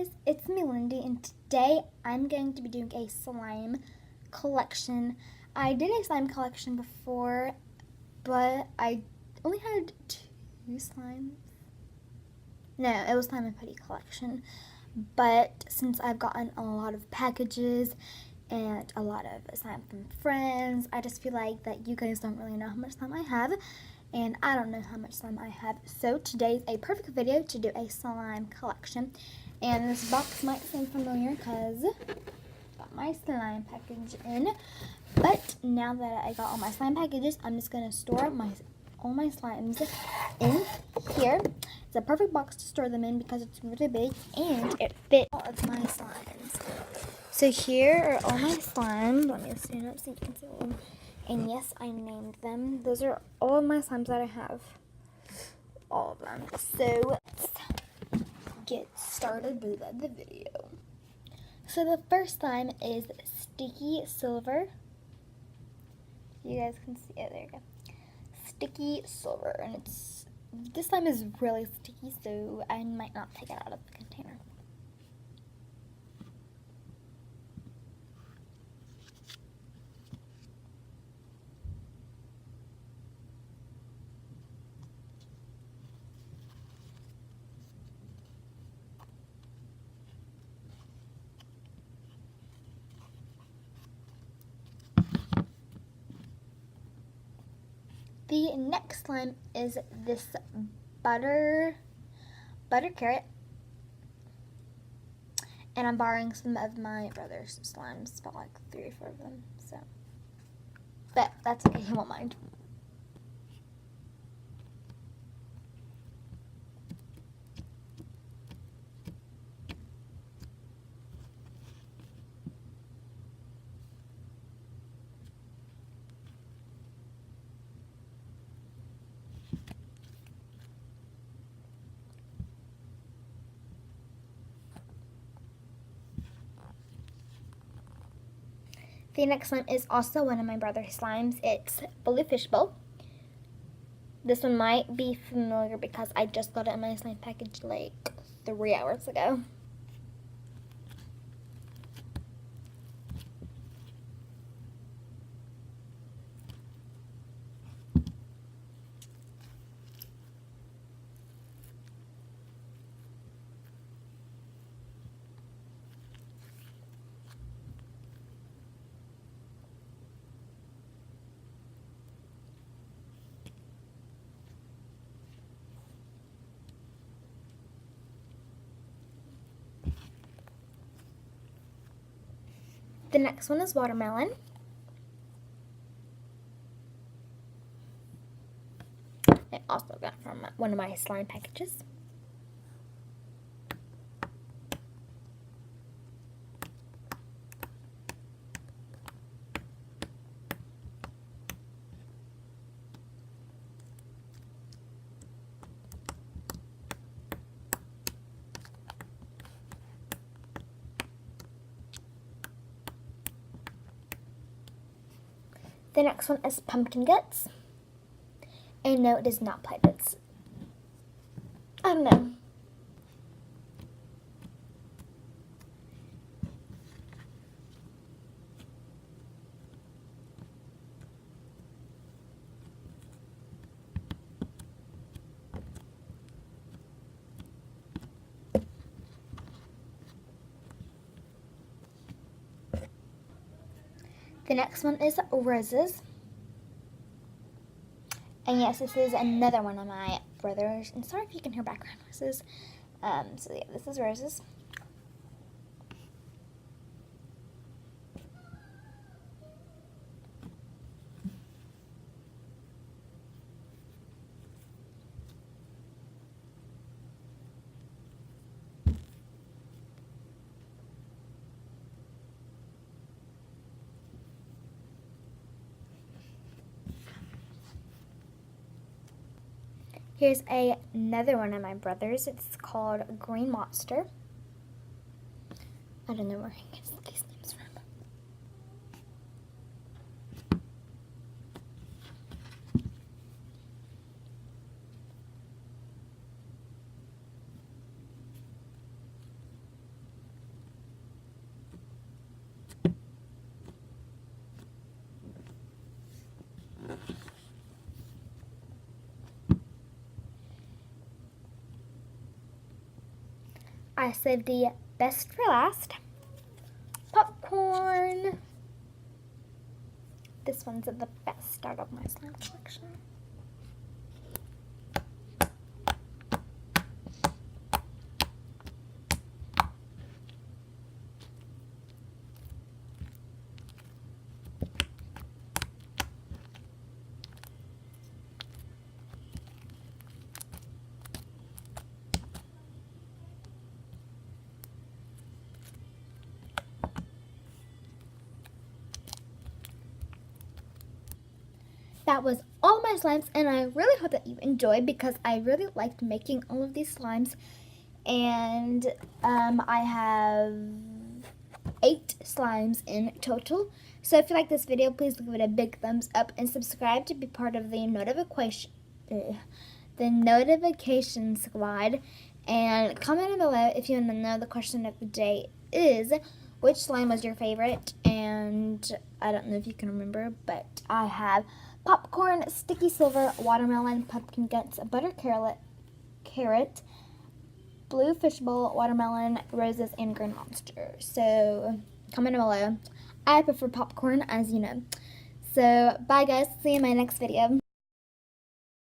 guys, it's me Lindy, and today I'm going to be doing a slime collection. I did a slime collection before, but I only had 2 slimes. No, it was Slime and Putty collection. But since I've gotten a lot of packages and a lot of slime from friends, I just feel like that you guys don't really know how much slime I have, and I don't know how much slime I have. So today's a perfect video to do a slime collection. And this box might seem familiar because I got my slime package in. But now that I got all my slime packages, I'm just going to store all my slimes in here. It's a perfect box to store them in because it's really big and it fits all of my slimes. So here are all my slimes. Let me stand up so you can see them. And yes, I named them. Those are all of my slimes that I have. All of them. So let's get started with the video. So the first slime is Sticky Silver. You guys can see it. There you go. Sticky Silver, and this slime is really sticky, so I might not take it out of the container. The next slime is this butter carrot, and I'm borrowing some of my brother's slimes, about like 3 or 4 of them. So, but that's okay, he won't mind. The next one is also one of my brother's slimes. It's Blue Fishbowl. This one might be familiar because I just got it in my slime package like 3 hours ago. The next one is Watermelon. I also got from one of my slime packages. The next one is Pumpkin Guts. And no, it is not Play Bits. I don't know. The next one is Roses. And yes, this is another one of my brothers. And sorry if you can hear background noises. So yeah, this is Roses. Here's another one of my brothers. It's called Green Monster. I don't know where he gets these names from. I saved the best for last. Popcorn. This one's the best out of my slime collection. That was all my slimes, and I really hope that you enjoyed because I really liked making all of these slimes. And I have 8 slimes in total. So if you like this video, please give it a big thumbs up and subscribe to be part of the notification squad. And comment below if you want to know the question of the day is, which slime was your favorite? And I don't know if you can remember, but I have popcorn, sticky silver, watermelon, pumpkin guts, butter carrot, blue fishbowl, watermelon, roses, and green monster. So comment below. I prefer popcorn, as you know. So bye guys, see you in my next video.